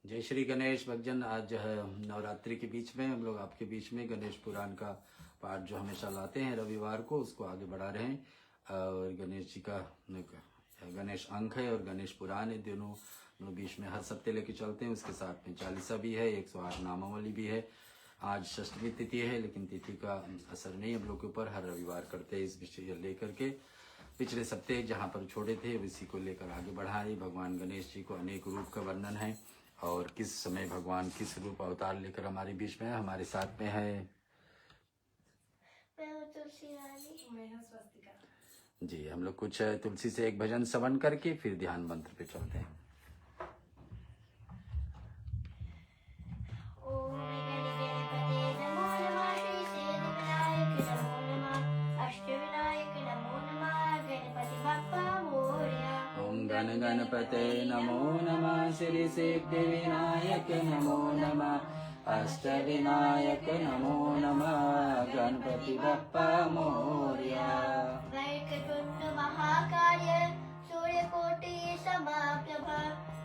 जय श्री गणेश भक्तजन। आज जो है नवरात्रि के बीच में हम लोग आपके बीच में गणेश पुराण का पाठ जो हमेशा लाते हैं रविवार को, उसको आगे बढ़ा रहे हैं। और गणेश जी का गणेश अंक है और गणेश पुराण है, दोनों बीच में हर सप्ताह लेके चलते हैं। उसके साथ में चालीसा भी है, 108 नामावली भी है। आज षष्ठी तिथि है, लेकिन तिथि का असर नहीं हम लोग के ऊपर, हर रविवार करते हैं इस विषय लेकर के। पिछले सप्ताह जहाँ पर छोड़े थे उसी को लेकर आगे बढ़ाए। भगवान गणेश जी को अनेक रूप का वर्णन है और किस समय भगवान किस रूप अवतार लेकर हमारे बीच में है। हमारे साथ में है जी। हम लोग कुछ तुलसी से एक भजन श्रवण करके फिर ध्यान मंत्र पे चलते हैं। गण गणपते नमो नमः, श्री सिद्धि विनायक नमो नमः, अष्ट विनायक नमो नमः, गणपति बप्पा मोरया। वक्रतुण्ड महाकाय सूर्यकोटि समप्रभ,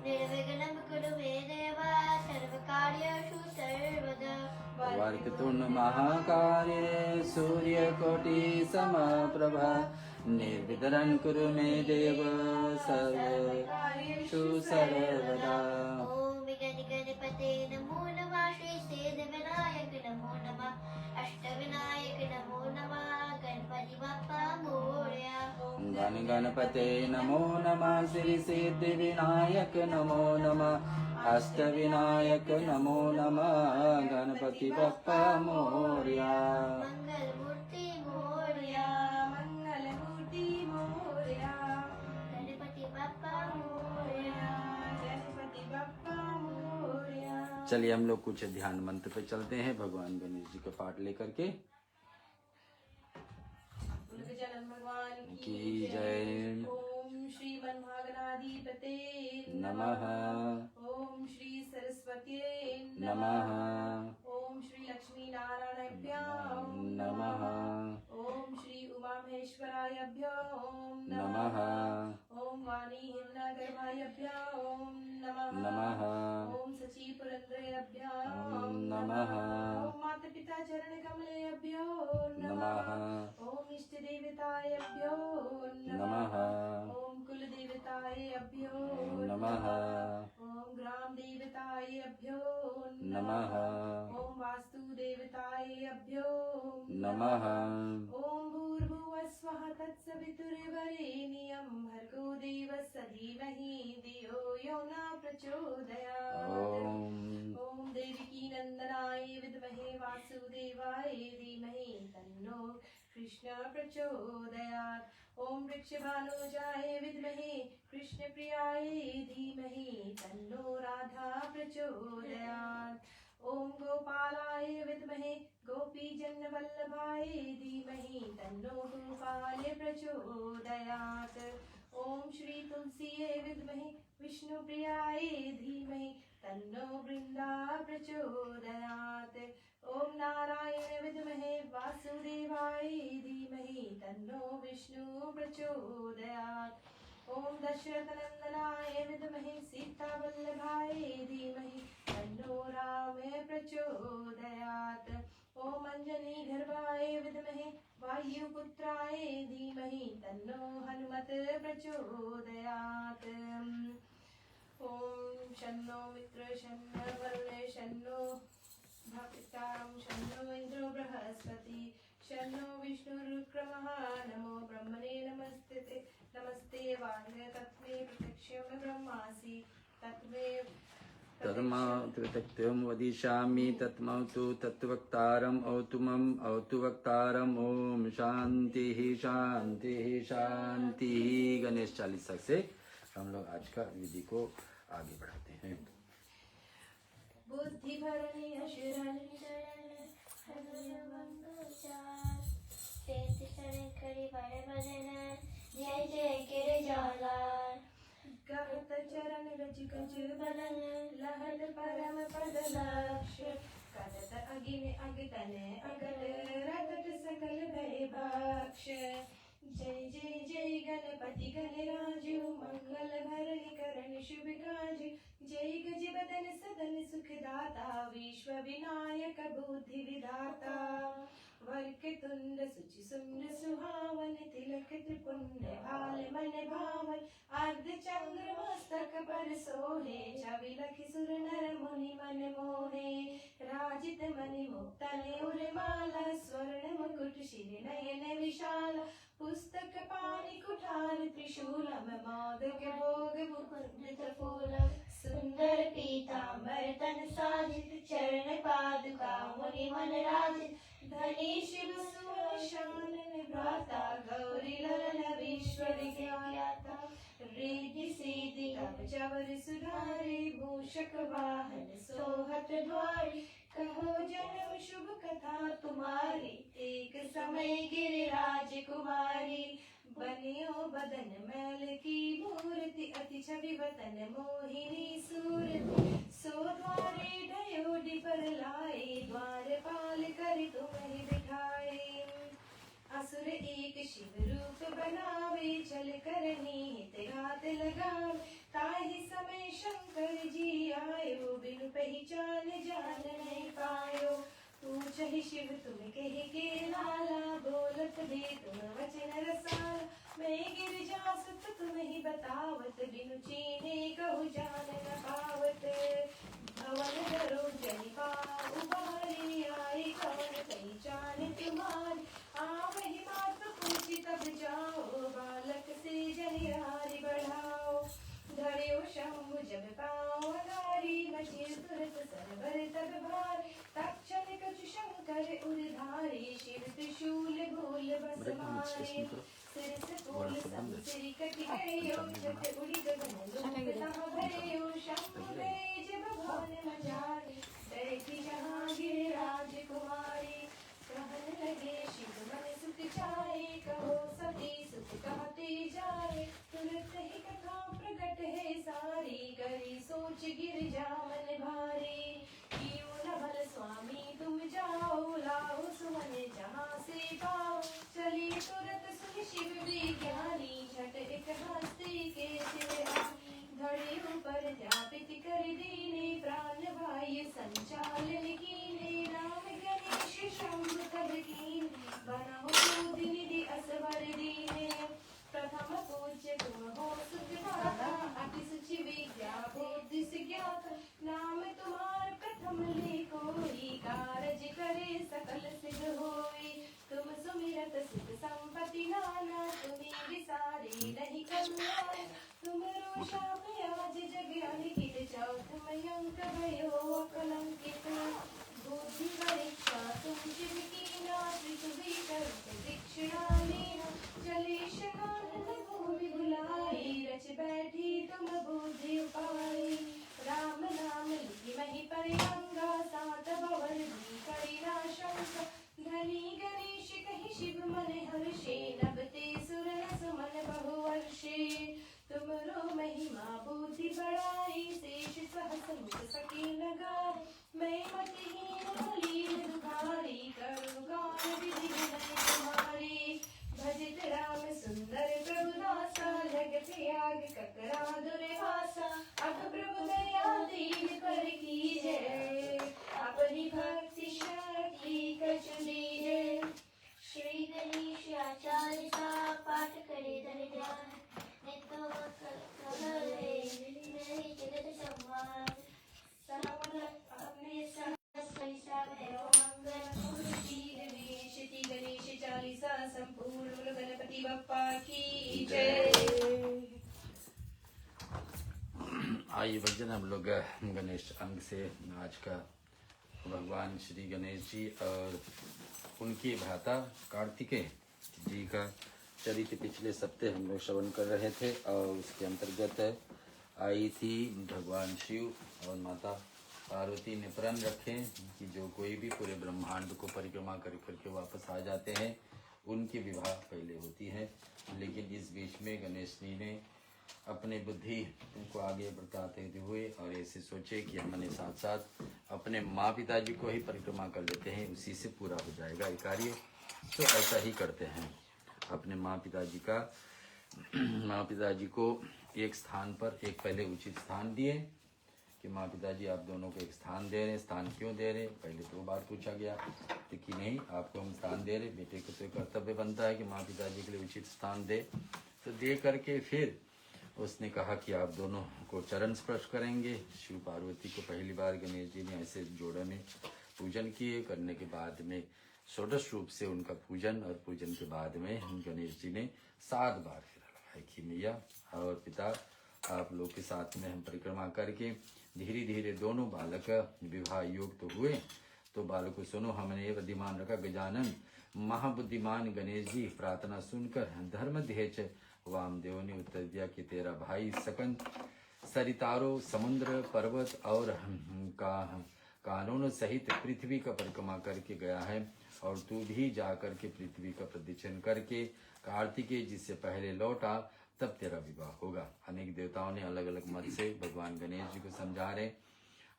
निर्विघ्नं कुरु मे देव सर्वकार्येषु सर्वदा। वक्रतुण्ड महाकाय सूर्यकोटि समप्रभ, निर्विघ्नं कुरु मे देव सर्वकार्येषु सर्वदा। ओम गणपते नमो नमः, श्री सिद्धि विनायक नमो नमः, अष्ट विनायक नमो नमः, गणपति बप्पा मोरया। गण गणपते नमो नमः, श्री सिद्धि विनायक नमो नमः, अष्ट विनायक नमो नमः, गणपति बप्पा मोरया। मंगल मूर्ति मोरया, मंगल मूर्ति मोरया, गणपति बप्पा मोरया, गणपति बप्पा मोरया। चलिए हम लोग कुछ ध्यान मंत्र पे चलते हैं भगवान गणेश जी का पाठ लेकर के। की जय। ओम श्री मनभागनाधिपते नमः। ओम श्री सरस्वती नमः। ओम श्री लक्ष्मी नारायणाभ्यां नमः। ओम श्री उमा महेश्वराभ्यो नमः। ओम वाणी हिरण्यगर्भाभ्यो नमः। ओम सची पुरंदरेभ्यो नमः। ओम माता पिता चरण कमलेभ्यो नमः। ओम इष्ट देवताभ्यो नमः। ओम कुल देवताभ्यो नमः। ओम ग्राम देवताभ्यो नमः। ओम वास्तु देवताभ्यो नमः। ओम भूर्भुवः स्वः तत्सवितुर्वरेण्यं भर्गो देवस्य धीमहि धियो यो न प्रचोदयात्। ओम देवकी नंदनाय विद्महे वासुदेवाय धीमहि तन्नो कृष्ण प्रचोदयात्। ओम वृक्षभानुजाय विद्महे कृष्ण प्रियाय धीमहि तन्नो राधा प्रचोदयात्। ओम गोपालाय विद्महे गोपीजन वल्लभाय धीमहि तन्नो गोपाल प्रचोदयात्। ओम श्री तुलसीये विद्महे विष्णु प्रियाय धीमहि तन्नो वृंदा प्रचोदयात्। ओम नारायण विद्महे वासुदेवाय धीमहि तन्नो विष्णु प्रचोदयात्। ओम दशरथनंदनाय विद्महे सीतावल्लभाय धीमहि तन्नो राम प्रचोदयात्। ओम अंजनी गर्भाय विद्महे वायुपुत्राय धीमहि तन्नो हनुमत प्रचोदयात्। ओम शन्नो मित्र शन्नो वरुण शन्नो भक्तां शन्नो इंद्रो बृहस्पति शन्नो विष्णुरुक्रमः नमो ब्रह्मणे नमस्ते नमस्ते वाय तत्मे प्रत्यक्षं ब्रह्मासि तत्मे तत्म वदिष्यामि तत्मौतु तत्वक्तारम् औतुमम् औतु वक्तारम्। ओम शांति शांति शांति। गणेश चालीसा से हम लोग आज का विधि को आगे बढ़ाते हैं। बुद्धि भरणी अशरण करी बड़े भजन, जय जय गिर जाला, कहत चरण रज गज बलन लहत परम पद लक्ष्य करत अगिन अगतन अगट रगत सकल भय भक्ष जय जय जय गणपति गणराजु मंगल भरण करण शुभ काज। जय गज बदन सदन सुखदाता विश्व विनायक बुद्धि विधाता। वर्क तुंड सुचि सुंद सुहावन तिलक त्रिपुण्य भाल मन भावन। अर्ध चंद्र मस्तक पर सोहे छवि लखि सुर नर मुनि मन मोहे। राजित मणि मुक्तन उर्माला स्वर्ण मुकुट शिर नयन विशाल। पुस्तक पाणि कुठार त्रिशूलम मोदक भोग मुकुट फूलम। सुंदर पीतांबर तन साजित चरण पादुका मुनि मन राजित। धनी शिव सुवन शानन भ्राता गौरी ललन विश्व विख्याता। रिद्धि सिद्धि कवच वर सुधारे भूषक वाहन सोहत द्वारे। कहो जन्म शुभ कथा तुम्हारी एक समय गिरिराज कुमारी। बनियो बदन मैल की मूर्ति अति छवि वतन मोहिनी सूरति। सो द्वारे ढयो पर लाए द्वारपाल कर तुम्हें बिठाए। असुर एक शिव रूप बनावे चल कर निहित घात लगावे। ताहि समय शंकर जी आयो बिनु पहचान जान नहीं पायो। पूछहि शिव तुम कह के लाला बोलत दे तुम वचन रसाला। मैं गिरिजा सुत तुम ही बतावत बिनु चीने कहु जान न पावत। भवन धरो जनि पाउ उबारी आई कवन पहचान तुम्हारी। आवहि मात पूछी तब जाओ बालक से जनिहारी बढ़ाओ। धर्यो शंभु जब पाओ अगारी बचिर तुरत सरबर तब भार। तक्षण कछु शंकर उरधारी शिव त्रिशूल भूल बस मारे। सिर से फूल सब सिर कटि गयो झट उड़ी गगन लोक तहाँ भयो। शंभु गए जब भवन मझारे बैठी जहाँ गिरिराज कुमारी। कहन लगे शिव मन सुख चाहे कहो सती सुख कहते जाए। तुरंत ही कथा प्रकट है सारी करी सोच गिरिजा मन भारी। क्यों न भल स्वामी तुम जाओ लाओ सुमन जहाँ से पाओ। चली तुरंत सुन शिव विज्ञानी झट एक हस्ती के सिर आनी। धड़े ऊपर जापित कर दीने प्राण भाई संचालन कीने। राम गणेश शंभु तब कीने बनाओ दूध निधि असवर दीने। प्रथम पूज्य तुम हो सुखदाता अति सुचि विद्या बुद्धि ज्ञाता। नाम तुम्हार प्रथम ले कोई कारज करे सकल सिद्ध होई। तुम सुमिरत सुख संपत्ति नाना तुम्हें विसारे नहीं कल्याण। तुम रोषाप आज जग अलिखित चौथ मयंक भयो अकलंकित। बुद्धि परीक्षा तुम जिम कीना पृथ्वी करत दीक्षिणा लीना। जलेश कानन भूमि भुलाई रच बैठी तुम बुद्धि उपाई। राम नाम लिखि मही परिरंगा सात भवन भी करी ना शंका। धनी गणेश कहि शिव मन हर्षे नभते सुर सुमन बहुवर्षे। तुमरो महिमा बुद्धि बढ़ाई शेष सहस मुख सकी नगार। मैं मतिहीन मलीन दुखारी करुण गान विधि विनय तुम्हारी। भजित राम सुंदर प्रभु दासा जगत त्याग ककरा दुर्वासा। अब प्रभु दया दीन पर कीजय अपनी भक्ति शक्ति कछु दीजय। श्री गणेश आचार्य सा पाठ करे धन ध्यान। नित्य करे नहीं जगत संवाद। समन अपने सहसा भयो मंगल। श्री गणेश चालीसा संपूर्ण गणपति बप्पा की जय। आइए भजन हम लोग गणेश अंग से आज का भगवान श्री गणेश जी और उनकी भ्राता कार्तिकेय जी का चरित्र पिछले सप्ताह हम लोग श्रवण कर रहे थे। और उसके अंतर्गत आई थी भगवान शिव और माता पार्वती ने प्रण रखे कि जो कोई भी पूरे ब्रह्मांड को परिक्रमा कर करके वापस आ जाते हैं उनकी विवाह पहले होती है। लेकिन इस बीच में गणेश जी ने अपने बुद्धि को आगे बढ़ाते हुए और ऐसे सोचे कि हमने साथ साथ अपने माँ पिताजी को ही परिक्रमा कर लेते हैं, उसी से पूरा हो जाएगा ये कार्य। तो ऐसा ही करते हैं। अपने माँ पिताजी को एक स्थान पर एक पहले उचित स्थान दिए कि माँ पिताजी आप दोनों को एक स्थान दे रहे हैं। स्थान क्यों दे रहे? पहले तो बात पूछा गया तो कि नहीं आपको हम स्थान दे रहे, बेटे को तो कर्तव्य बनता है कि माँ पिताजी के लिए उचित स्थान दे। तो दे करके फिर उसने कहा कि आप दोनों को चरण स्पर्श करेंगे। शिव पार्वती को पहली बार गणेश जी ने ऐसे जोड़े में पूजन किए। करने के बाद में षोडश रूप से उनका पूजन, और पूजन के बाद में गणेश जी ने 7 बार फेरा लगाया कि मैया और पिता आप लोग के साथ में हम परिक्रमा करके धीरे धीरे दोनों बालक विवाह युक्त हुए। तो बालकों सुनो, हमने ये बुद्धिमान रखा गजानन महाबुद्धिमान गणेश जी प्रार्थना सुनकर धर्मध्येच वामदेव ने उत्तर दिया कि तेरा भाई सकन सरितारों समुद्र पर्वत और कानून सहित पृथ्वी का परिक्रमा करके गया है, और तू भी जाकर के पृथ्वी का प्रदक्षिण करके कार्तिकेय जी से पहले लौटा, तब तेरा विवाह होगा। अनेक देवताओं ने अलग अलग मत से भगवान गणेश जी को समझा रहे,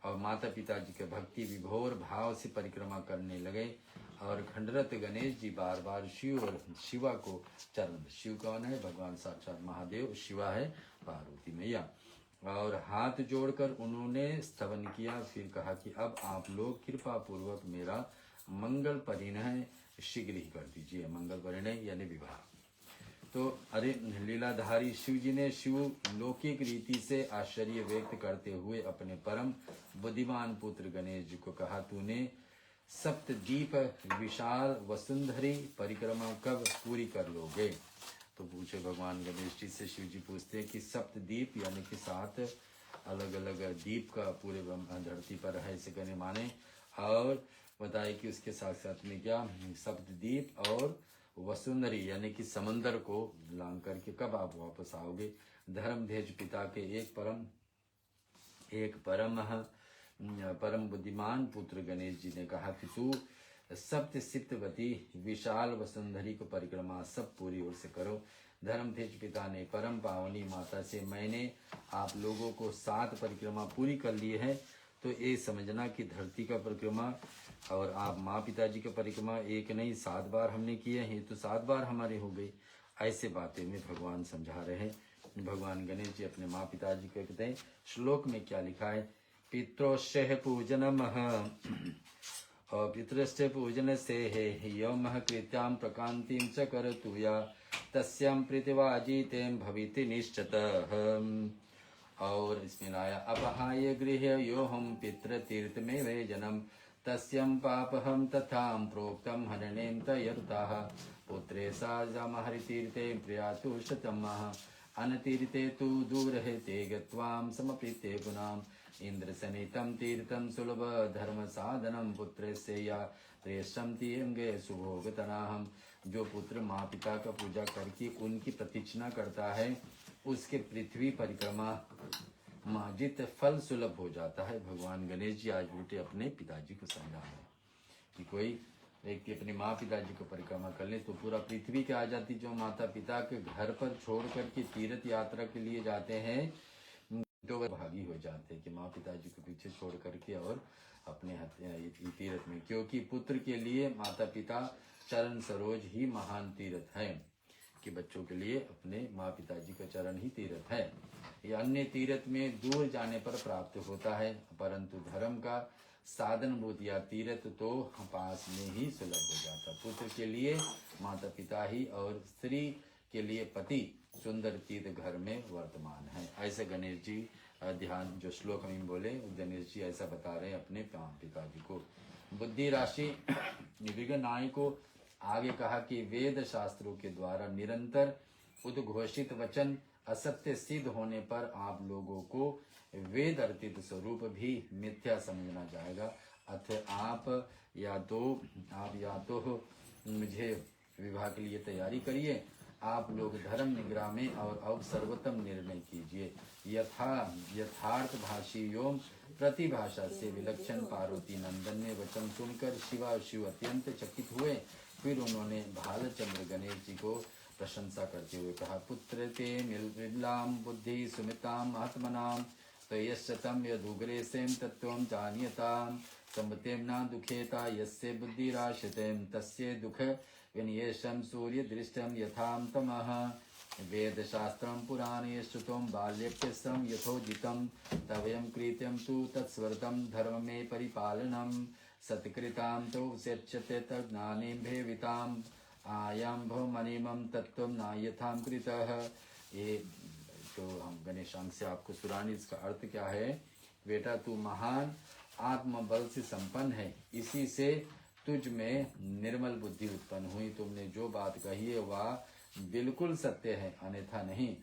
और माता पिता जी के भक्ति विभोर भाव से परिक्रमा करने लगे। और खंडरत गणेश जी बार बार शिव और शिवा को चरण, शिव कौन है? भगवान साक्षात महादेव, शिवा है पार्वती मैया, और हाथ जोड़कर उन्होंने स्तवन किया। फिर कहा कि अब आप लोग कृपा पूर्वक मेरा मंगल परिणय शीघ्र ही कर दीजिए। मंगल परिणय यानी विवाह। तो अरे लीलाधारी शिव जी ने शिव लौकिक रीति से आश्चर्य व्यक्त करते हुए अपने परम बुद्धिमान पुत्र गणेश जी को कहा, तूने सप्तदीप विशाल वसुंधरी परिक्रमा कब पूरी कर लोगे? तो पूछे भगवान गणेश जी से। शिव जी पूछते हैं कि सप्तदीप यानी कि 7 अलग अलग दीप का पूरे धरती पर है इसे कहने माने, और बताए कि उसके साथ साथ में क्या सप्तदीप और वसुंधरी यानी कि समंदर को लांग करके कब आप वापस आओगे? धर्मध्येज पिता के एक परम बुद्धिमान पुत्र गणेश जी ने कहा कि तू सप्त सिप्तवती विशाल वसुंधरी को परिक्रमा सब पूरी ओर से करो। धर्मध्येज पिता ने परम पावनी माता से, मैंने आप लोगों को 7 परिक्रमा पूरी कर ली है, तो ये समझना कि धरती का परिक्रमा और आप माँ पिताजी का परिक्रमा एक नहीं 7 बार हमने किए हैं, तो 7 बार हमारे हो गई। ऐसे बातें में भगवान समझा रहे हैं। भगवान गणेश जी अपने माँ पिताजी को कहते हैं, श्लोक में क्या लिखा है? पितृश्च पूजनम और पितृश्च पूजन से हे यम कृत्याम प्रकांतिम च करतु या तस्याम प्रीतिवाजितेम भविति निश्चितः। और इसमें लाया अपहाय गृह यो हम पितृतीर्थ में वे जन्म तस्यम पापहम तथाम प्रोक्तम हरणेन तयरुताः पुत्रे साजम हरितीर्थे प्रियातु शतमः अनतीर्थे तु दूरहे ते गत्वाम समप्रीते गुणाम इंद्रसनितं तीर्थं सुलभ धर्म साधनम पुत्रस्य या प्रेषम तीयंगे सुभोगतनाहम। जो पुत्र माँ पिता का पूजा करके उनकी प्रतीक्षणा करता है, उसके पृथ्वी परिक्रमा माजित फल सुलभ हो जाता है। भगवान गणेश जी आज उल्टे अपने पिताजी को समझा रहे हैं कि कोई व्यक्ति अपने माँ पिताजी को परिक्रमा कर ले तो पूरा पृथ्वी के आ जाती। जो माता पिता के घर पर छोड़ करके तीर्थ यात्रा के लिए जाते हैं तो वह भागी हो जाते हैं कि माँ पिताजी को पीछे छोड़ करके और अपने तीर्थ में, क्योंकि पुत्र के लिए माता पिता चरण सरोज ही महान तीर्थ है, कि बच्चों के लिए अपने माँ पिताजी का चरण ही तीर्थ है। ये अन्य तीर्थ में दूर जाने पर प्राप्त होता है, परंतु धर्म का साधन भूत या तीर्थ तो पास में ही सुलभ हो जाता। पुत्र के लिए माता पिता ही और स्त्री के लिए पति सुंदर तीर्थ घर में वर्तमान है। ऐसे गणेश जी ध्यान जो श्लोक में बोले, गणेश जी ऐसा बता रहे हैं अपने पिताजी को। बुद्धि राशि विघ्नाय को आगे कहा कि वेद शास्त्रों के द्वारा निरंतर उद्घोषित वचन असत्य सिद्ध होने पर आप लोगों को वेद अर्थित स्वरूप भी मिथ्या समझना जाएगा। आप या तो मुझे विवाह के लिए तैयारी करिए, आप लोग धर्म निग्रह में और अब सर्वोत्तम निर्णय कीजिए। यथार्थ भाषी योम प्रतिभाषा से विलक्षण पार्वती नंदन ने वचन सुनकर शिव अत्यंत चकित हुए। फिर उन्होंने भालचंद्र गणेश जी को प्रशंसा करते हुए कहा, पुत्र ते मिलाम बुद्धि सुमिताम आत्मनाम तयशतम यदुग्रे सेम तत्वम जानियताम संबतेम ना दुखेता यस्य बुद्धिराशतेम तस्य दुख विनियेशं सूर्यदृष्टं यथां तमः वेदशास्त्रं पुराणे श्रुतं बाल्यप्यस्तं यथोजितं तवयं कृत्यं तु तत्स्वर्तं धर्ममे परिपालनं सत्कृतां तो उच्यते तज्ज्ञानीं भेविताम् आयाम्भमणिमं तत्त्वं नायथां कृतः। ये जो हम गणेशांक से आपको सुनाने, इसका अर्थ क्या है? बेटा तू महान आत्मबल से संपन्न है, इसी से तुझ में निर्मल बुद्धि उत्पन्न हुई। तुमने जो बात कही है वह बिल्कुल सत्य है, अन्यथा नहीं।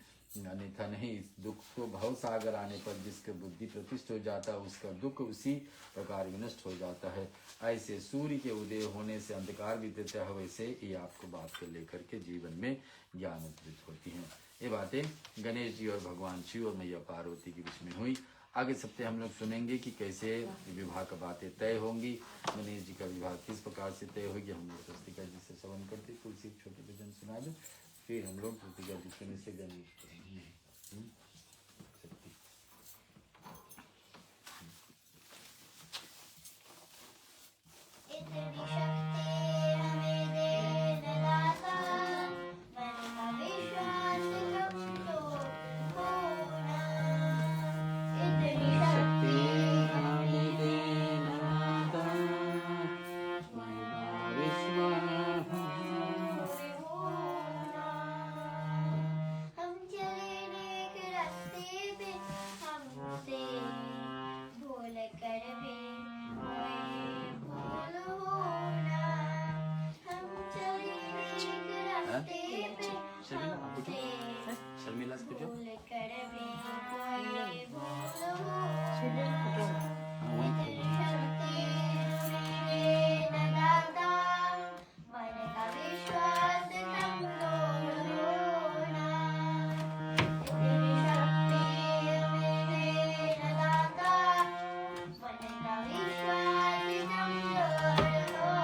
इस दुख को भव सागर आने पर जिसके बुद्धि प्रतिष्ठ हो जाता है उसका दुख उसी प्रकार विनष्ट हो जाता है। ऐसे सूर्य के उदय होने से अंधकार बीतता है, वैसे ये आपको बात को लेकर के जीवन में ज्ञान उद्भूत होती हैं। ये बातें गणेश जी और भगवान शिव और मैया पार्वती के बीच में हुई। आगे सप्ताह हम लोग सुनेंगे कि कैसे विवाह का बातें तय होंगी, गणेश जी का विवाह किस प्रकार से तय होगी। हम लोग स्वस्तिका जी से श्रवण करते, तुलसी एक छोटे भजन सुना दो, फिर हम लोग स्वस्तिका जी सुनने से गणेश इतनी शक्ति हमें देना दाता, मन का विश्वास कमजोर होना। इतनी शक्ति हमें देना दाता, मन का विश्वास कमजोर होना। हम चले नेक रास्ते पे, हमसे भूल कर भी कोई भूल होना। हम चले नेक रास्ते पे, हमसे शर्मिला से पूछो। भूल कर भी कोई भूल होना। इतनी शक्ति हमें न दाता, मन का विश्वास कमजोर होना। इतनी शक्ति हमें न दाता, मन का विश्वास कमजोर होना।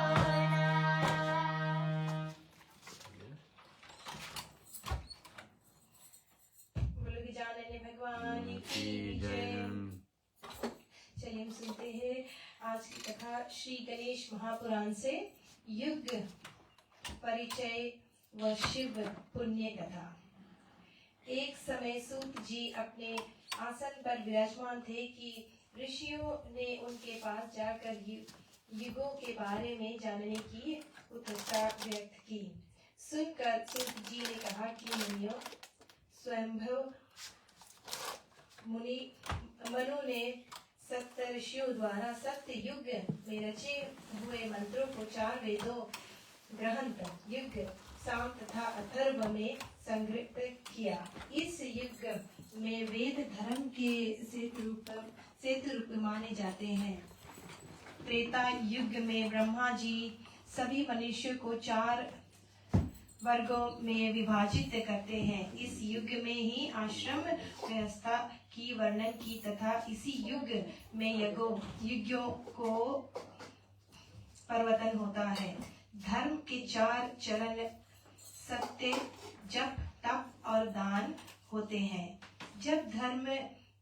बोलो कि जानने भगवान की जय। चलिए हम सुनते हैं आज की कथा श्री गणेश महापुराण से, युग परिचय व शिव पुण्य कथा। एक समय सूत जी अपने आसन पर विराजमान थे कि ऋषियों ने उनके पास जाकर युगों के बारे में जानने की उत्सुकता व्यक्त की। सुनकर सूत जी ने कहा कि मुनियों, स्वयंभव मनु ने सप्तऋषियों द्वारा सत्य युग में रचे हुए मंत्रों को 4 वेदों ग्रंथ युग, साम तथा अथर्व में संग्रहित किया। इस युग में वेद धर्म के सेतु रूप माने जाते हैं। त्रेता युग में ब्रह्मा जी सभी मनुष्यों को 4 वर्गों में विभाजित करते हैं। इस युग में ही आश्रम व्यवस्था की वर्णन की तथा इसी युग में यज्ञों को परिवर्तन होता है। धर्म के 4 चरण सत्य, जप, तप और दान होते हैं। जब धर्म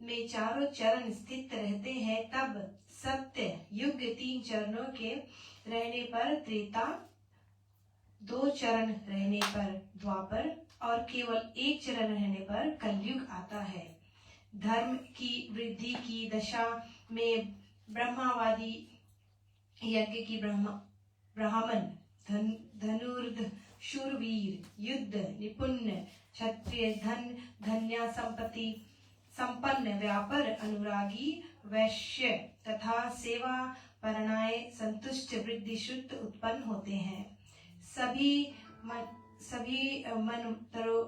में चारों चरण स्थित रहते हैं तब सत्य युग 3 चरणों के रहने पर त्रेता, 2 चरण रहने पर द्वापर और केवल 1 चरण रहने पर कलयुग आता है। धर्म की वृद्धि की दशा में ब्रह्मावादी यज्ञ की ब्राह्मण, धनुर्ध, शूरवीर, युद्ध निपुण, क्षत्रिय, धन्या संपत्ति संपन्न, व्यापार अनुरागी, वैश्य तथा सेवा परणाय संतुष्ट वृद्धि शुद्ध उत्पन्न होते हैं। सभी मनवंतरों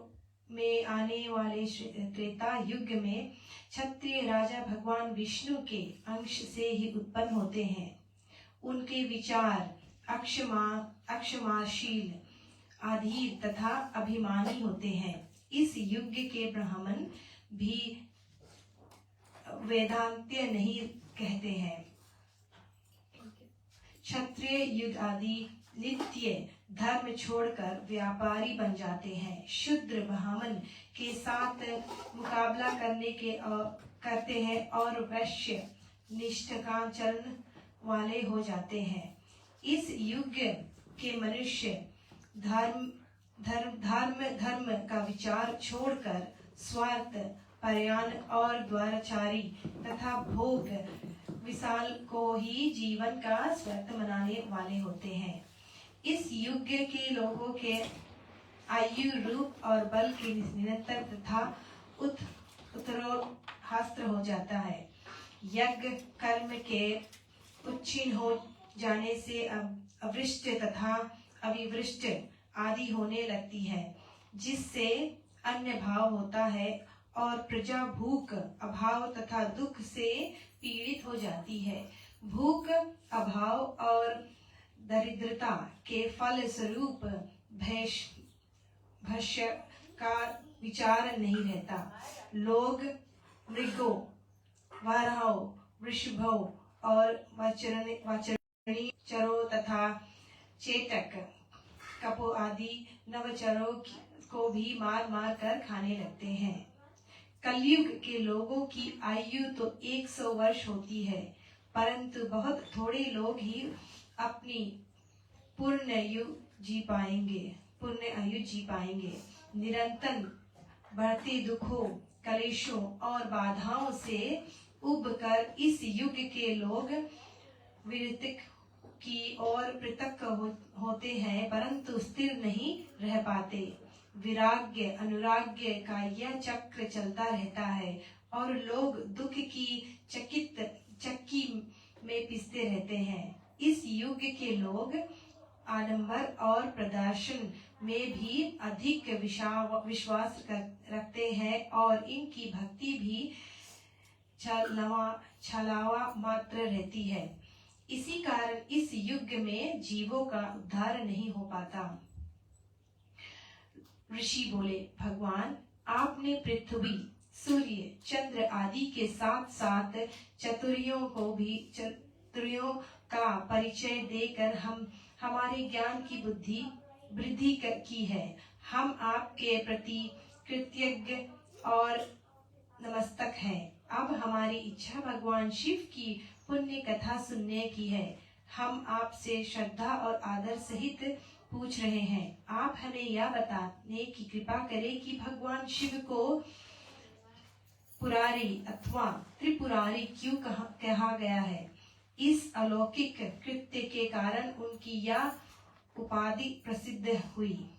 में आने वाले त्रेता युग में क्षत्रिय राजा भगवान विष्णु के अंश से ही उत्पन्न होते हैं। उनके विचार अक्षमाशील, अधीर तथा अभिमानी होते हैं। इस युग के ब्राह्मण भी वेदांत्य नहीं कहते हैं। क्षत्रिय युग आदि नित्य धर्म छोड़कर व्यापारी बन जाते हैं। शूद्र ब्राह्मण के साथ मुकाबला करते हैं और वैश्य निष्ठाचरण वाले हो जाते हैं। इस युग के मनुष्य धर्म का विचार छोड़कर स्वार्थ परायण और द्वाराचारी तथा भोग विशाल को ही जीवन का स्वार्थ मनाने वाले होते हैं। इस युग के लोगों के आयु रूप और बल के निरंतर तथा उत्तरोत्तर हो जाता है। यज्ञ कर्म के उच्छिन्न हो जाने से अवृष्ट तथा अविवृष्ट आदि होने लगती है, जिससे अन्य भाव होता है और प्रजा भूख अभाव तथा दुख से पीड़ित हो जाती है। भूख अभाव और दरिद्रता के फल स्वरूप भक्ष्य का विचार नहीं रहता। लोग मृगों, वाराहों, वृषभों और वचरणी चरों तथा चेटक, कपो आदि नवचरों को भी मार मार कर खाने लगते हैं। कलयुग के लोगों की आयु तो 100 वर्ष होती है, परंतु बहुत थोड़े लोग ही अपनी पूर्ण आयु जी पाएंगे। निरंतर बढ़ते दुखों, कलेशों और बाधाओं से उबकर इस युग के लोग विरक्ति की ओर पृथक होते हैं, परंतु स्थिर नहीं रह पाते। विराग्य अनुराग्य का यह चक्र चलता रहता है और लोग दुख की चक्की में पिसते रहते हैं। इस युग के लोग आडंबर और प्रदर्शन में भी अधिक विश्वास रखते हैं और इनकी भक्ति भी छलावा मात्र रहती है। इसी कारण इस युग में जीवों का उद्धार नहीं हो पाता। ऋषि बोले, भगवान आपने पृथ्वी, सूर्य, चंद्र आदि के साथ साथ चतुर्यों का परिचय देकर हमारे ज्ञान की बुद्धि वृद्धि की है। हम आपके प्रति कृतज्ञ और नमस्तक हैं। अब हमारी इच्छा भगवान शिव की पुण्य कथा सुनने की है। हम आपसे श्रद्धा और आदर सहित पूछ रहे हैं। आप हमें यह बताने की कृपा करें कि भगवान शिव को पुरारी अथवा त्रिपुरारी क्यों कहा गया है। इस अलौकिक कृत्य के कारण उनकी यह उपाधि प्रसिद्ध हुई।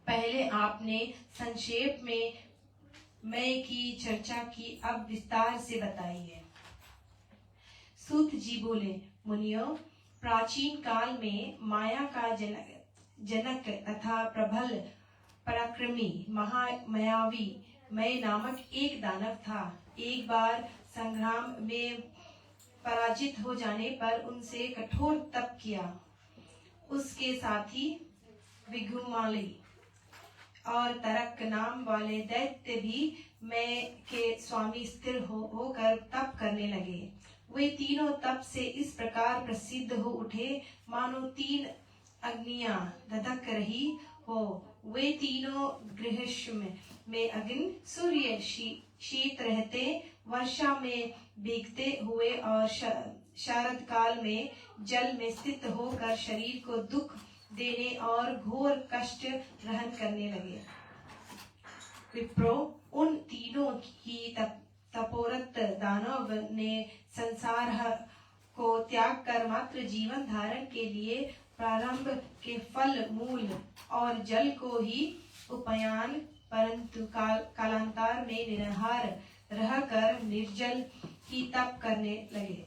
पहले आपने संक्षेप में मैं की चर्चा की, अब विस्तार से बताइए। सूत जी बोले, मुनियों, प्राचीन काल में माया का जनक तथा प्रबल पराक्रमी महामायावी मय नामक एक दानव था। एक बार संग्राम में पराजित हो जाने पर उनसे कठोर तप किया। उसके साथी विघुमाली और तरक नाम वाले दैत्य भी मैं के स्वामी स्थिर होकर तप करने लगे। वे तीनों तप से इस प्रकार प्रसिद्ध हो उठे मानो 3 अग्नियां धधक रही हो। वे तीनों गृहस्थ में अग्नि, सूर्य शीत रहते, वर्षा में भीगते हुए और शरद काल में जल में स्थित होकर शरीर को दुख देने और घोर कष्ट ग्रहण करने लगे। विप्रो, उन तीनों ही तपोरत दानव ने संसार को त्याग कर मात्र जीवन धारण के लिए प्रारंभ के फल, मूल और जल को ही उपयान, परंतु कालांतर में निराहार रहकर निर्जल ही तप करने लगे।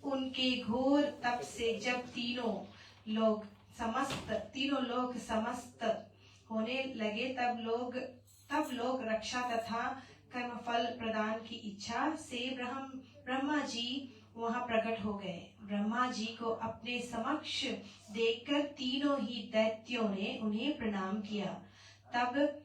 उनके घोर तप से जब तीनों लोग समस्त होने लगे, तब लोग रक्षा तथा कर्मफल प्रदान की इच्छा से ब्रह्मा जी वहां प्रकट हो गए। ब्रह्मा जी को अपने समक्ष देखकर तीनों ही दैत्यों ने उन्हें प्रणाम किया। तब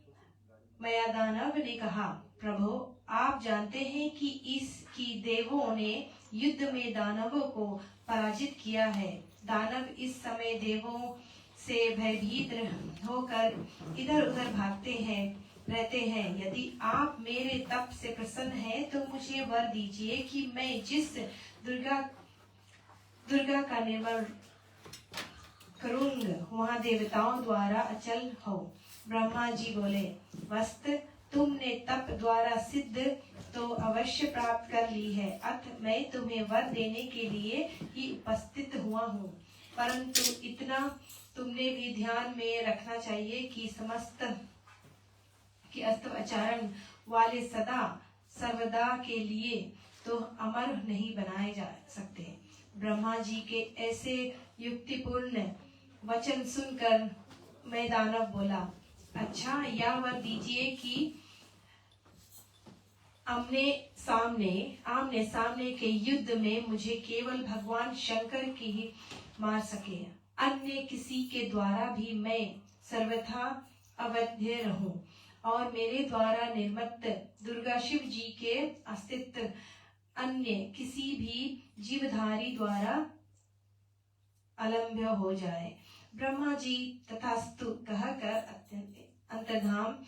मयादानव ने कहा, प्रभु, आप जानते हैं कि देवों ने युद्ध में दानवों को पराजित किया है। दानव इस समय देवों से भयभीत होकर इधर उधर रहते हैं। यदि आप मेरे तप से प्रसन्न हैं, तो मुझे वर दीजिए कि मैं जिस दुर्गा का करूंगा वहाँ देवताओं द्वारा अचल हो। ब्रह्मा जी बोले, वस्त तुमने तप द्वारा सिद्ध तो अवश्य प्राप्त कर ली है, अतः मैं तुम्हें वर देने के लिए ही उपस्थित हुआ हूँ। परंतु इतना तुमने भी ध्यान में रखना चाहिए कि समस्त के अस्तव आचरण वाले सदा सर्वदा के लिए तो अमर नहीं बनाए जा सकते। ब्रह्मा जी के ऐसे युक्तिपूर्ण वचन सुनकर मैं दानव बोला, अच्छा यह वर दीजिए कि आमने सामने के युद्ध में मुझे केवल भगवान शंकर की ही मार सके, अन्य किसी के द्वारा भी मैं सर्वथा अवध्य रहूं और मेरे द्वारा निर्मित दुर्गा शिव जी के अस्तित्व अन्य किसी भी जीवधारी द्वारा अलम्भ्य हो जाए। ब्रह्मा जी तथास्तु कहकर अंतर्धान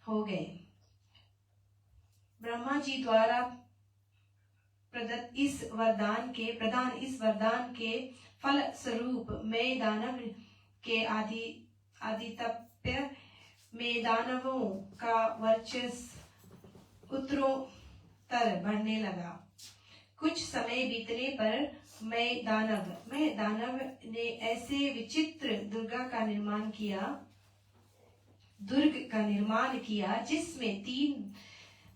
हो गए। ब्रह्मा जी द्वारा प्रदत्त इस वरदान के फल स्वरूप मैं दानव के आधिपत्य में दानवों का वर्चस्व उत्तरोत्तर बढ़ने लगा। कुछ समय बीतने पर मैं दानव ने ऐसे विचित्र दुर्ग का निर्माण किया जिसमें 3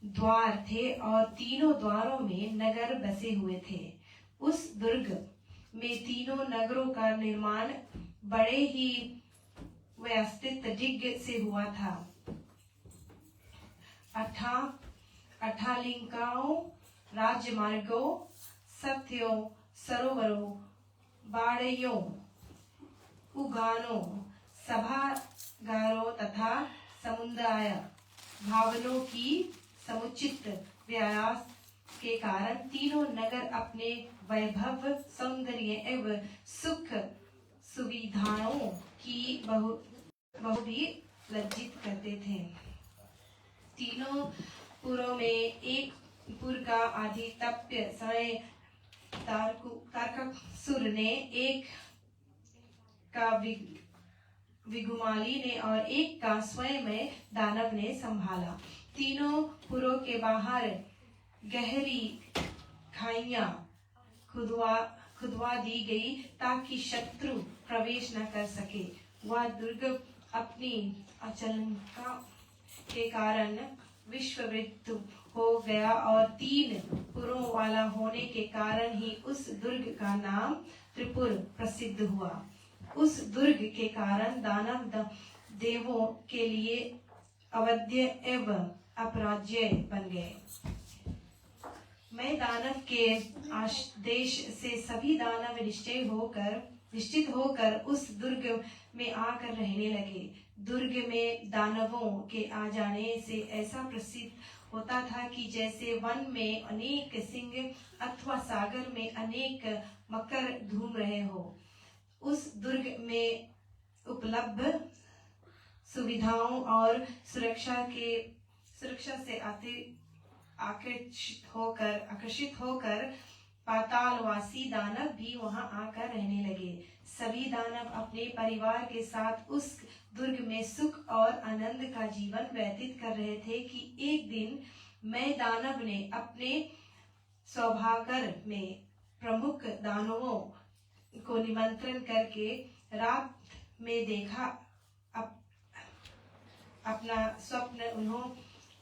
द्वार थे और तीनों द्वारों में नगर बसे हुए थे। उस दुर्ग में तीनों नगरों का निर्माण बड़े ही व्यवस्थित ढंग से हुआ था। अट्टालिकाओं, राजमार्गों, सत्यों, सरोवरों, बाड़ियों, उद्यानों, सभागारों तथा समुदाय भवनों की समुचित व्यास के कारण तीनों नगर अपने वैभव, सौंदर्य एवं सुख सुविधाओं की बहुत ही लज्जित करते थे। तीनों पुरों में एक पुर का आधिपत्य समय तारकासुर ने, एक का विगुमाली ने और एक का स्वयं दानव ने संभाला। तीनों पुरों के बाहर गहरी खाइयां खुदवा दी गई ताकि शत्रु प्रवेश न कर सके। वह दुर्ग अपनी अचलता के कारण विश्वविख्यात हो गया और 3 पुरों वाला होने के कारण ही उस दुर्ग का नाम त्रिपुर प्रसिद्ध हुआ। उस दुर्ग के कारण दानव देवों के लिए अवध्य एवं अपराज्य बन गए। मैं दानव के आदेश से सभी दानव निश्चित होकर उस दुर्ग में आकर रहने लगे। दुर्ग में दानवों के आ जाने से ऐसा प्रसिद्ध होता था कि जैसे वन में अनेक सिंह अथवा सागर में अनेक मकर घूम रहे हो। उस दुर्ग में उपलब्ध सुविधाओं और सुरक्षा से आकर्षित होकर पातालवासी दानव भी वहां आकर रहने लगे। सभी दानव अपने परिवार के साथ उस दुर्ग में सुख और आनंद का जीवन व्यतीत कर रहे थे कि एक दिन मैं दानव ने अपने सौभागर में प्रमुख दानवों को निमंत्रण करके रात में देखा। अपना स्वप्न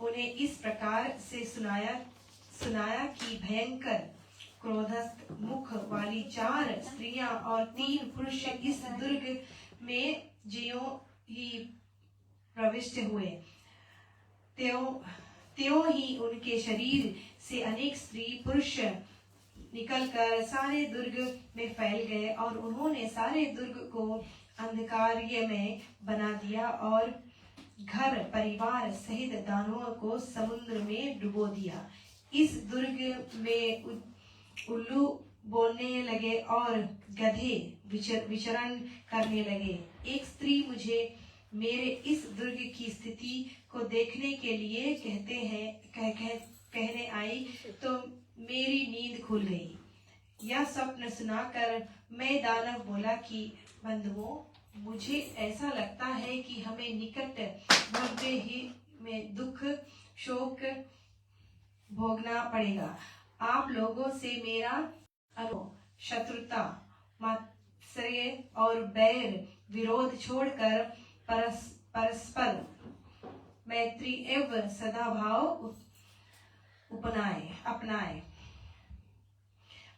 उन्हें इस प्रकार से सुनाया कि भयंकर क्रोधस्थ मुख वाली 4 स्त्रियां और 3 पुरुष इस दुर्ग में ज्यों ही प्रविष्ट हुए त्यों ही उनके शरीर से अनेक स्त्री पुरुष निकलकर सारे दुर्ग में फैल गए और उन्होंने सारे दुर्ग को अंधकारमय में बना दिया और घर परिवार सहित दानवों को समुद्र में डुबो दिया। इस दुर्ग में उल्लू बोलने लगे और गधे विचरण करने लगे। एक स्त्री मुझे मेरे इस दुर्ग की स्थिति को देखने के लिए कहने आई तो मेरी नींद खुल गई। यह स्वप्न सुनाकर मैं दानव बोला कि बंधुओं, मुझे ऐसा लगता है कि हमें निकट भविष्य ही में दुख शोक भोगना पड़ेगा। आप लोगों से मेरा शत्रुता मात्सर्य और बैर विरोध छोड़कर परस्पर मैत्री एवं सदाभाव अपनाए,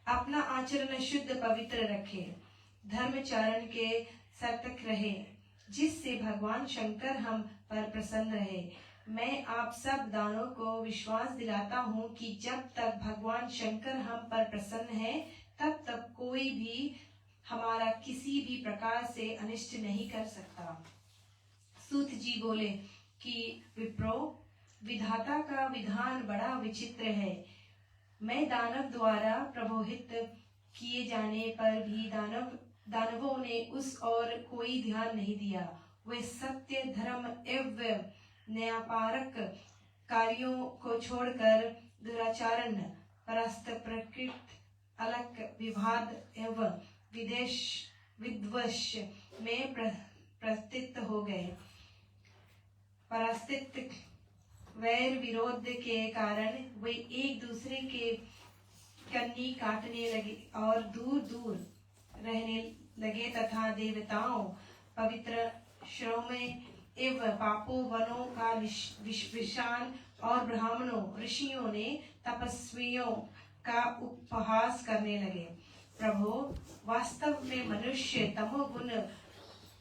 अपना आचरण शुद्ध पवित्र रखे, धर्मचारण के सतर्क रहे, जिससे भगवान शंकर हम पर प्रसन्न रहे। मैं आप सब दानों को विश्वास दिलाता हूँ कि जब तक भगवान शंकर हम पर प्रसन्न है, तब तक कोई भी हमारा किसी भी प्रकार से अनिष्ट नहीं कर सकता। सूत जी बोले कि विप्रो, विधाता का विधान बड़ा विचित्र है। मैं दानव द्वारा प्रबोधित किए जाने पर भी दानवों ने उस और कोई ध्यान नहीं दिया। वे सत्य, धर्म एवं न्यायपारक कार्यों को छोड़कर दुराचरण, परस्त प्रकृत, अलक, विवाद एवं विद्वेष में प्रस्थित हो गए। परस्थित वैर विरोध के कारण वे एक दूसरे के कन्नी काटने लगे और दूर दूर रहने लगे तथा देवताओं, पवित्र श्रमों एवं पापों वनों का विषान और ब्राह्मणों, ऋषियों ने तपस्वियों का उपहास करने लगे। प्रभु, वास्तव में मनुष्य तमोगुण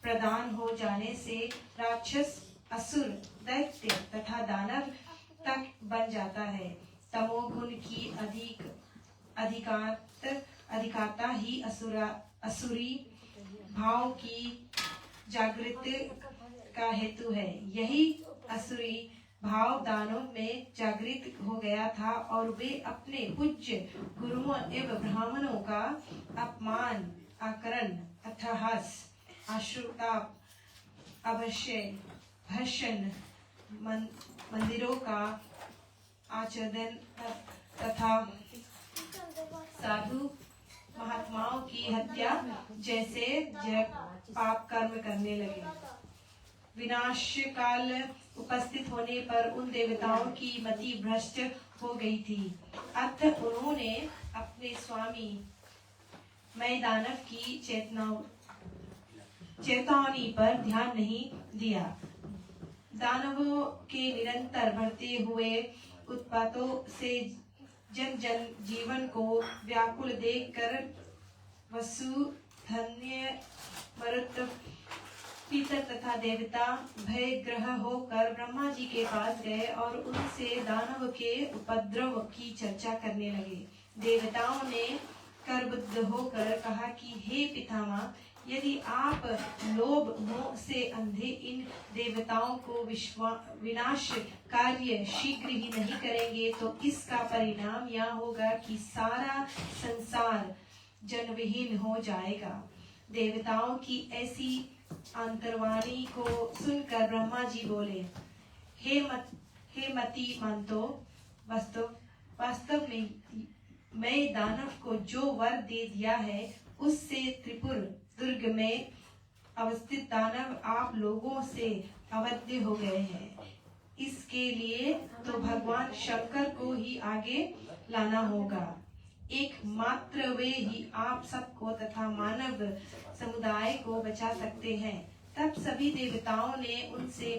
प्रधान हो जाने से राक्षस, असुर, दैत्य तथा दानव तक बन जाता है। तमोगुण की अधिकाता ही असुरी भाव की जागृति का हेतु है। यही असुरी भाव दानों में जागृत हो गया था और वे अपने पूज्य गुरुओं एवं ब्राह्मणों का अपमान, आकरण, अट्टहास, अश्रुताप, अवश्य भर्षण, मंदिरों का आच्छादन तथा साधु महात्माओं की हत्या जैसे पाप कर्म करने लगे। विनाश काल उपस्थित होने पर उन देवताओं की मति भ्रष्ट हो गई थी। अतः उन्होंने अपने स्वामी मैं दानव की चेतावनी पर ध्यान नहीं दिया। दानवों के निरंतर बढ़ते हुए उत्पातों से जन जीवन को व्याकुल देखकर वसु, धन्य, मरुत, पितर तथा देवता भयग्रह होकर ब्रह्मा जी के पास गए और उनसे दानव के उपद्रव की चर्चा करने लगे। देवताओं ने करबद्ध होकर कहा कि हे पितामह, यदि आप लोभ मोह से अंधे इन देवताओं को विनाश कार्य शीघ्र ही नहीं करेंगे तो इसका परिणाम यह होगा कि सारा संसार जनविहीन हो जाएगा। देवताओं की ऐसी अंतर्वाणी को सुनकर ब्रह्मा जी बोले, हे मति मंतो, वास्तव में मैं दानव को जो वर दे दिया है उससे त्रिपुर दुर्ग में अवस्थित दानव आप लोगों से अवध्य हो गए हैं। इसके लिए तो भगवान शंकर को ही आगे लाना होगा। एकमात्र वे ही आप सबको तथा मानव समुदाय को बचा सकते हैं। तब सभी देवताओं ने उनसे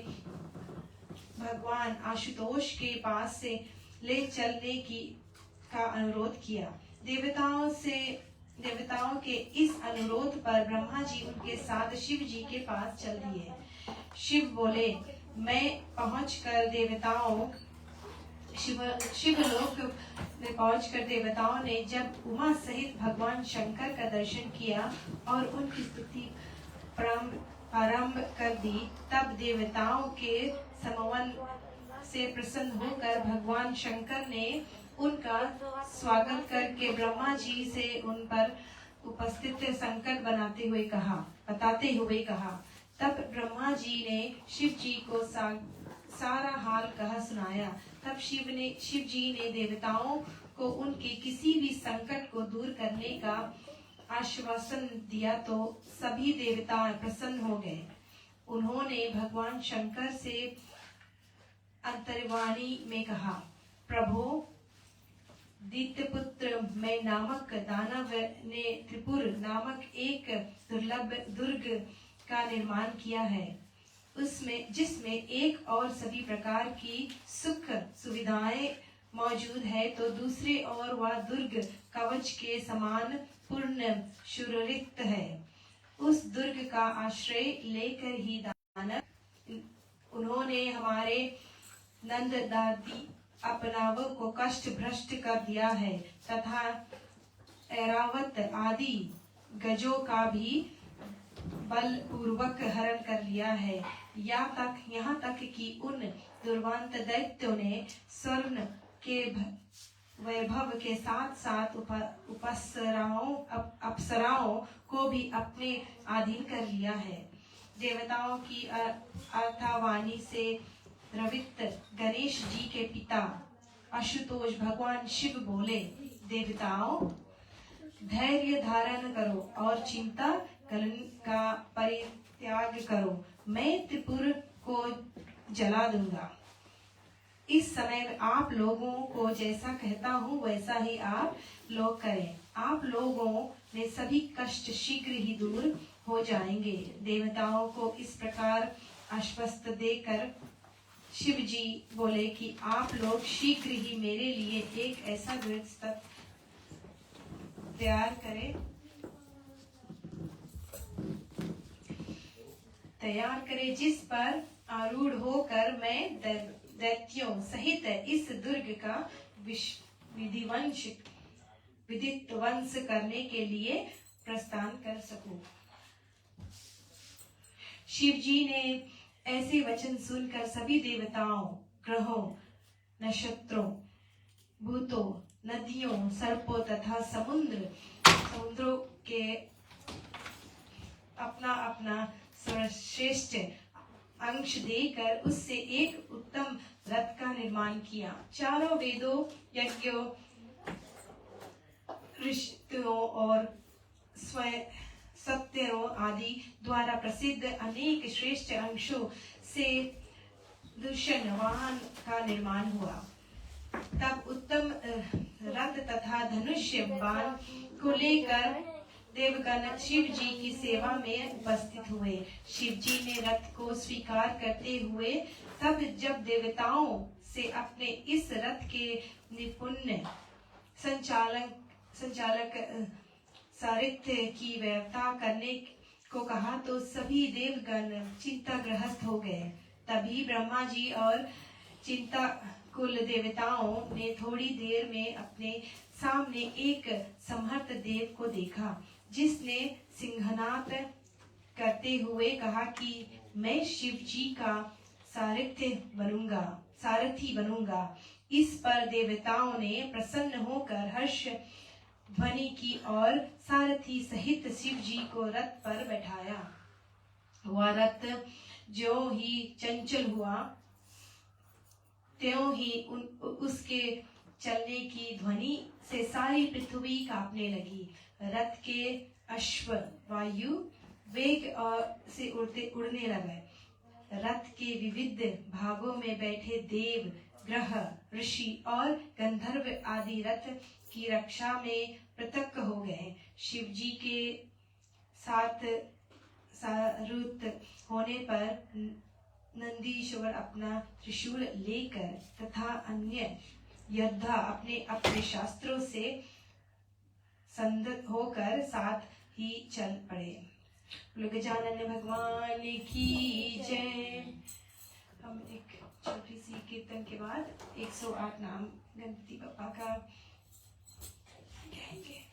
भगवान आशुतोष के पास से ले चलने का अनुरोध किया। देवताओं के इस अनुरोध पर ब्रह्मा जी उनके साथ शिव जी के पास चल दिए। शिव बोले, मैं पहुंचकर शिवलोक में पहुंचकर देवताओं ने जब उमा सहित भगवान शंकर का दर्शन किया और उनकी स्तुति प्रारंभ कर दी, तब देवताओं के समवन से प्रसन्न होकर भगवान शंकर ने उनका स्वागत करके ब्रह्मा जी से उन पर उपस्थित संकट बताते हुए कहा। तब ब्रह्मा जी ने शिव जी को सारा हाल कहा सुनाया। तब शिव जी ने देवताओं को उनके किसी भी संकट को दूर करने करने का आश्वासन दिया तो सभी देवता प्रसन्न हो गए। उन्होंने भगवान शंकर से अंतर्वाणी में कहा, प्रभु, दित्यपुत्र मैं नामक दानव ने त्रिपुर नामक एक दुर्लभ दुर्ग का निर्माण किया है, उसमें जिसमें एक और सभी प्रकार की सुख सुविधाएं मौजूद है, तो दूसरे और वह दुर्ग कवच के समान पूर्ण सुरक्षित है। उस दुर्ग का आश्रय लेकर ही दानव उन्होंने हमारे नंद दादी अपनावों को कष्ट भ्रष्ट कर दिया है तथा ऐरावत आदि गजों का भी बलपूर्वक हरण कर लिया है। यहाँ तक कि उन दुर्वांत दैत्यों ने स्वर्ण के वैभव के साथ साथ अप्सराओं को भी अपने अधीन कर लिया है। देवताओं की अर्थावाणी से द्रवित गणेश जी के पिता आशुतोष भगवान शिव बोले, देवताओं, धैर्य धारण करो और चिंता का परित्याग करो, मैं त्रिपुर को जला दूंगा। इस समय आप लोगों को जैसा कहता हूँ वैसा ही आप लोग करें। आप लोगों में सभी कष्ट शीघ्र ही दूर हो जाएंगे। देवताओं को इस प्रकार आश्वस्त देकर शिव जी बोले कि आप लोग शीघ्र ही मेरे लिए एक ऐसा गृहस्थ तैयार करे जिस पर आरूढ़ होकर मैं दैत्यों सहित इस दुर्ग का विदित वंश करने के लिए प्रस्थान कर सकूं। शिव जी ने ऐसे वचन सुनकर सभी देवताओं, ग्रहों, नक्षत्रों, भूतों, नदियों, सर्पों तथा समुद्रों के अपना अपना सर्वश्रेष्ठ अंश देकर उससे एक उत्तम रथ का निर्माण किया। चारों वेदों, यज्ञों, ऋषियों और सत्यों आदि द्वारा प्रसिद्ध अनेक श्रेष्ठ अंशों से दूषण वाहन का निर्माण हुआ। तब उत्तम रथ तथा धनुष्य बाण को लेकर देवगण शिव जी की सेवा में उपस्थित हुए। शिव जी ने रथ को स्वीकार करते हुए तब जब देवताओं से अपने इस रथ के निपुण संचालक सारथ्य की व्यवस्था करने को कहा तो सभी देवगण चिंताग्रस्त हो गए। तभी ब्रह्मा जी और चिंता कुल देवताओं ने थोड़ी देर में अपने सामने एक समर्थ देव को देखा, जिसने सिंहनाद करते हुए कहा कि मैं शिव जी का सारथी बनूंगा। इस पर देवताओं ने प्रसन्न होकर हर्ष ध्वनि की और सारथी सहित शिव जी को रथ पर बैठाया। वह रथ जो ही चंचल हुआ त्यों ही उसके चलने की ध्वनि से सारी पृथ्वी कांपने लगी। रथ के अश्व वायु वेग से उड़ने लगे। रथ के विविध भागों में बैठे देव, ग्रह, ऋषि और गंधर्व आदि रथ की रक्षा में पृथक हो गए। शिव जी के साथ सारूत होने पर नंदीश्वर अपना त्रिशूल लेकर तथा अन्य योद्धा अपने अपने शास्त्रों से संदत होकर साथ ही चल पड़े। गजानन भगवान की जय। हम एक छोटी सी कीर्तन के बाद 108 नाम गणपति बप्पा का गाएंगे।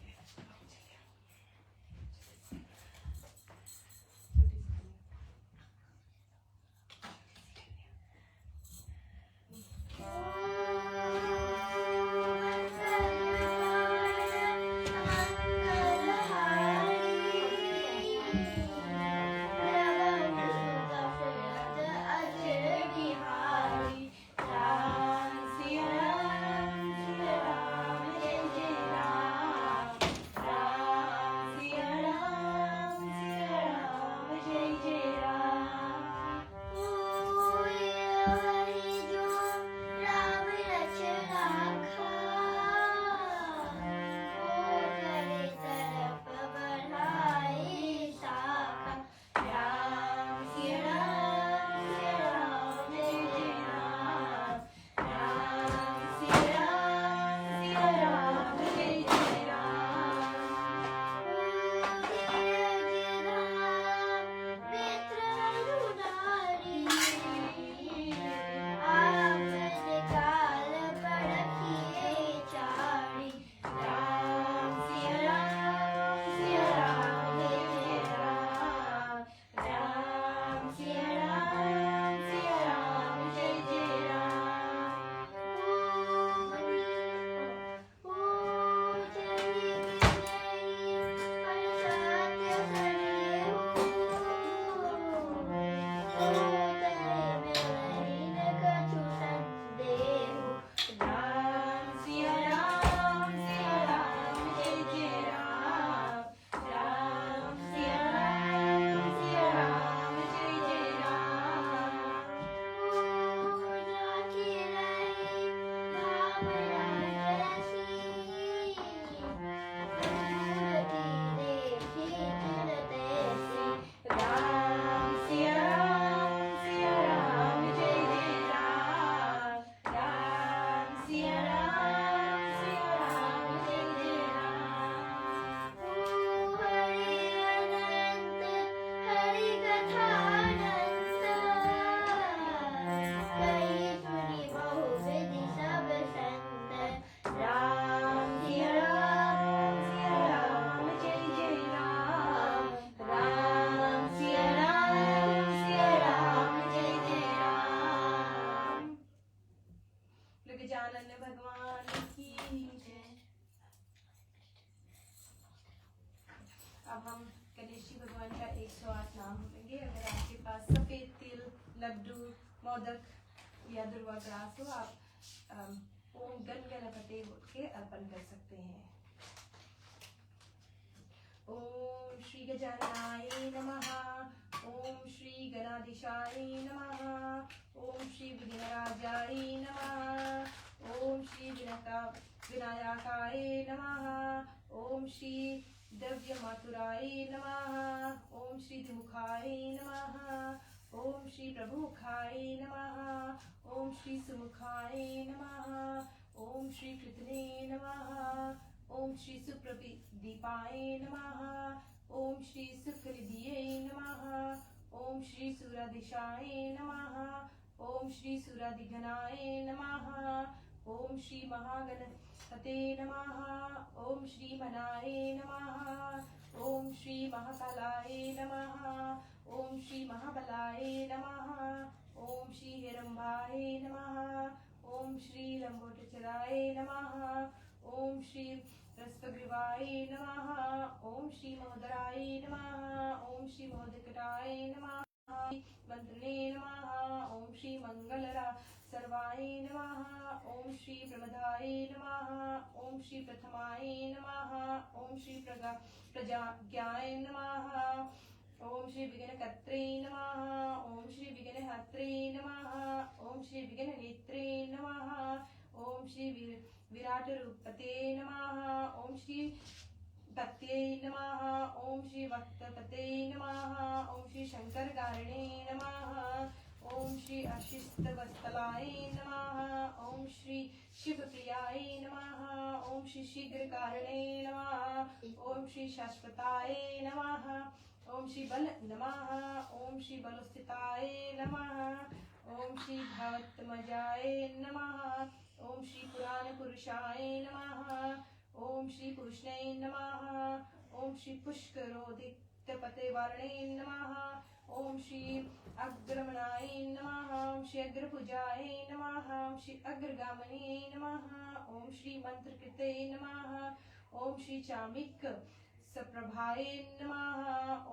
अब हम गणेश जी भगवान का 108 नाम लेंगे। अगर आपके पास सफेद तिल, लड्डू, मोदक या दुर्वा ग्रास हो, आप ओम गण गणपते बोल के अर्पण कर सकते हैं। ओम श्री गजाननाय नमः। ओम श्री गणाधीशाय नमः। ओम श्री विघ्नराजाय नमः। ओम श्री विनायकाय नमः। ओम श्री द्रव्य मातुराय नमः। ओम श्री द्विमुखाय नमः। ओम श्री प्रभुमुखाय नमः। ओम श्री सुमुखाय नमः। ओम श्री कृतने नमः। ओम श्री सुप्रदीपाय नमः। ओम श्री सुखनिधिये नमः। ओम श्री सुराधिशाय नमः। ओम श्री सुराधिगणाय नमः। ओम श्री महागणपते नमः। ओम श्री मनाय नमः। ओम श्री महाकालाय नमः। ओम श्री महाबलाय नमः। ओम श्री हिरंबाय नमः। ओम श्री लंबोदराय नमः। ओम श्री रसग्रीवाय नमः। ओम श्री महोदराय नमः। ओम श्री महोदकटाय नमः। मंत्रणे नमः। ओम श्री मंगलरा सर्वाय नमः। ओम श्री प्रमदाय नमः। ओम श्री प्रथमाय नमः। ओम श्री प्रजाज्ञाय नमः। ओम श्री विघ्नकर्त्रे नमः। ओम श्री विघ्नहर्त्रे नमः। ओम श्री विघ्ननेत्रे नमः। ओम श्री विराट रूपते नमः। ओम श्री पत्ये नमः। ओम श्री वक्तपते नमः। ओम श्री शंकर कारणे नमः। ओम श्री अशिष्टवत्सलाय नमः। ओम श्री शिवप्रियाय नमः। ओम श्री शीघ्र कारणे नमः। ओम श्री शाश्वताय नमः। ओम श्री बल नमः। ओम श्री बलस्थिताय नमः। ओम श्री भावत्मजाय नमः। ओम श्री पुराण पुरुषाय नमः। ओम श्री पुरुषने नमः। ओम श्री पुष्करोदित पते वर्णे नमः। ओम श्री अग्रमणाय नमः। ओम श्री अग्रपूजाय नमः। ओम श्री अग्रगामिने नमः। ओम श्री मंत्रकृते नमः। ओम श्री चामिक सप्रभाय नमः।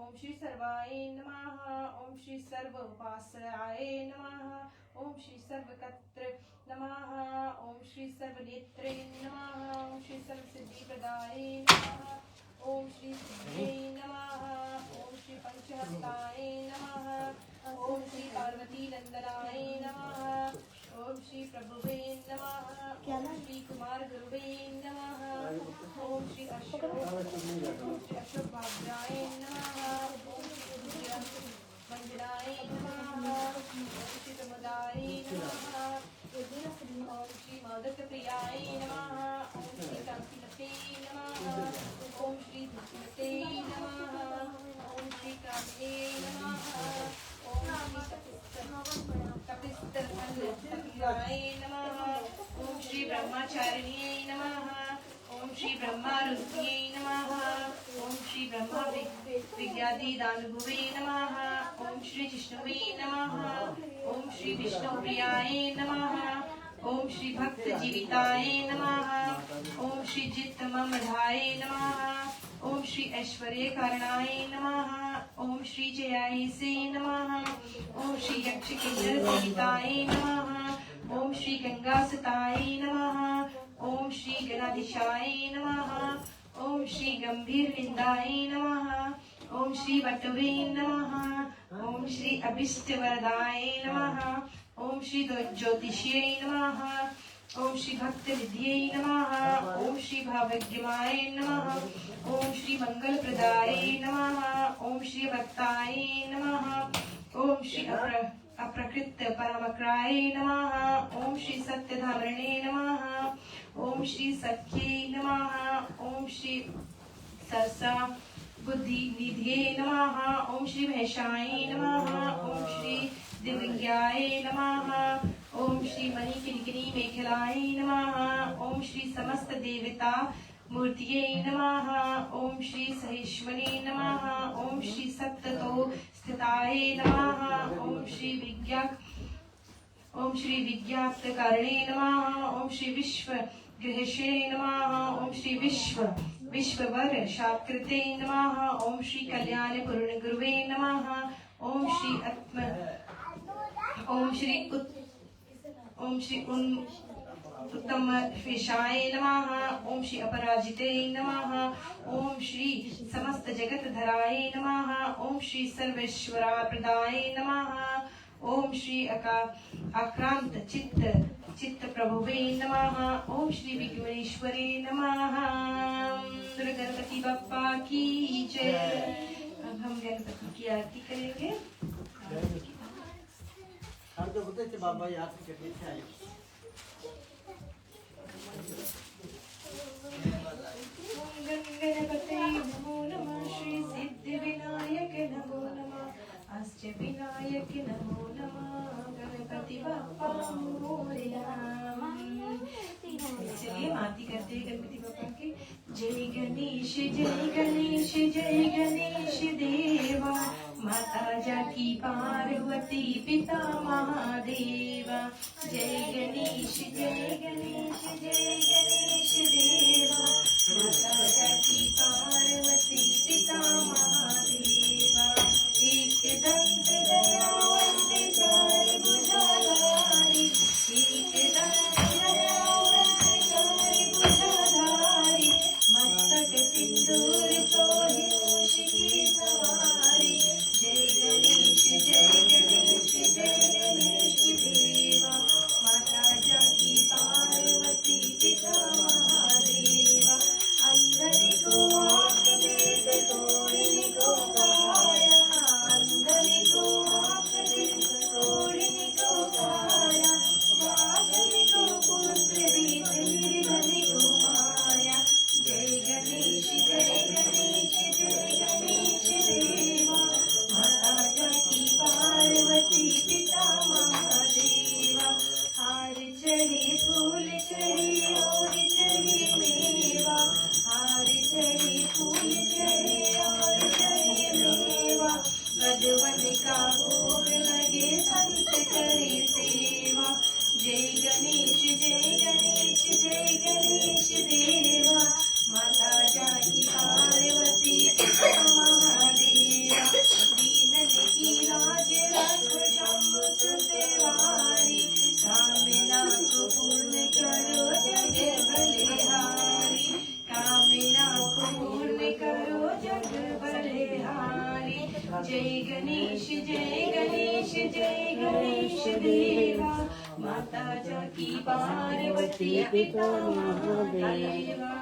ओम श्री सर्वाय नमः। ओम श्री सर्व उपासनाय नमः। ओम श्री सर्वकत्र नमः। ओम श्री सर्वनेत्रे नमः। ओम श्री सर्वसिद्धिप्रदाय नमः। ओम श्री सिद्धये नमः। ओम श्री पंचहस्ताय नमः। ओम श्री पार्वती नंदनाय नमः। ओम श्री प्रभुवे नमः। ओम श्री कुमार गुरुवे नमः। ओम श्री अशोक भाग्याय नमः। ओम श्री मंजनाय नमः। ओम श्री प्रमोदाय नमः। ओम श्री मोदक प्रियाय नमः। ओम श्री कांतिमते नमः। ओम श्री धूमते नमः। ओम श्री कामये नमः। ओम श्री कपिस्तराय नमः। ओम श्री ब्रह्मचारिण्यै नमः। ओम श्री ब्रह्मारुद्ध्यै नमः। ओम श्री ब्रह्मा विद्यादिदानुभुवे नमः। ओम श्री जिष्णुवे नमः। ओम श्री विष्णुप्रियाय नमः। ओम श्री भक्त जीविताय नमः। ओम श्री जितममधाय नमः। ओम श्री ऐश्वर्य कारणाय नमः। ओम श्री जयाय से नमः। ओम श्री यक्ष किन्नर सेविताय नमः। ओम श्री गंगासुताय नमः। ओम श्री गणाधीशाय नमः। ओम श्री गंभीर निंदाय नमः। ओम श्री वटवे नमः। ओम श्री अभिष्ट वरदाय नमः। ओम श्री ज्योतिष्ये नमः। ओम श्री भक्त विद्ये नमः। ओम श्री भावज्ञमाय नमः। ओम श्री मंगल प्रदाय नमः। ओम श्री वक्ताय नमः। ओम श्री अप्रकृत परमक्राय नमः। ओम श्री सत्यधामणे नमः। ओम श्री सख्ये नमः। ओम श्री सरसा बुद्धि निधिये नमः। ओम श्री महेशाय नमः। ओम श्री दिव्याय नमः। ओम श्री मणि किंकिणी मेखलाय नमः। ओम श्री समस्त देवता मूर्तिये नमः। ओम श्री सहिष्मणे नमः। ओम श्री सत्ततो स्थिताय नमः। ओम श्री विज्ञाप्त कारणे नमः। ओम श्री विश्व गृहशे नमः। ओम श्री विश्व विश्ववर्षाकृते नमः। ओम श्री कल्याण पूर्ण गुरुवे नमः। ओम श्री उत्तम विशाय नमः। ओम श्री अपराजिते नमः। ओम श्री समस्त जगत धराय नमः। ओम श्री सर्वेश्वरा प्रदाय नमः। ओम श्री आक्रांत चित्त प्रभुवे नमः। ओम श्री विघ्नेश्वरे नमः। गणपति बप्पा की जय। अब हम गणपति की आरती करेंगे। बाबा याद करने से आए। गणपते नमो नमः। श्री सिद्धि विनायक नमो नमः। अष्ट विनायक नमो नमः। गणपति बप्पा मोरया। चलिए आरती करते हैं गणपति बप्पा की। जय गणेश जय गणेश देवा। माता जाकी पार्वती पिता महादेवा। जय गणेश देवा। माता जाकी पार्वती पिता महादेवा। एक दंत दयावंत चार भुजाधारी। एक दंत दयावंत चार भुजाधारी। मस्तक सिंदूर सोहे मूष की सवारी। जय गणेश देवा। माता जाकी पार्वती पिता महादेवा। अंधनि को आँख देत तोड़ने को काया। अंधनि को आँख देत तोड़ने को काया। वाघनि को पुत्र देत निर्धनि को माया। जय गणेश देवा। माता जाकी पार्वती पिता महादेवा। हार चढ़े फूल चढ़े और चढ़े मेवा। हार चढ़े फूल चढ़े और चढ़े मेवा। भगवन का भोग लगे संत करे सेवा। जय गणेश देवा। माता जाकी पार्वती पिता महादेवा। दीनन की लाज रखो शंभु सुतवारी। कामना को पूर्ण करो जग बलिहारी। कामना को पूर्ण करो जग बलिहारी। जय गणेश देवा। माता जाकी पार्वती पिता महादेवा।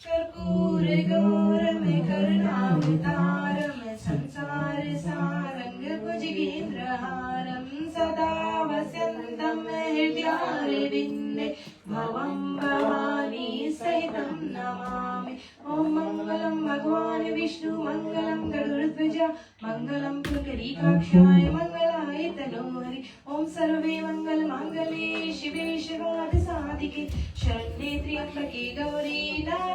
कर्पूर गौरम करुणावतारम संसार सारंग भुजगेन्द्रहारम। सदा वसन्तं हृदयारविन्दे भवं भवानी सहितं नमामि। ओम मंगलम भगवान विष्णु मंगलम गरुड़ध्वज मंगलम पुंडरीकाक्षाय मंगलाय तनोहरि। ओम सर्वे मंगल मांगल्ये शिवे सर्वार्थ साधिके शरण्ये त्र्यंबके गौरी नारायणी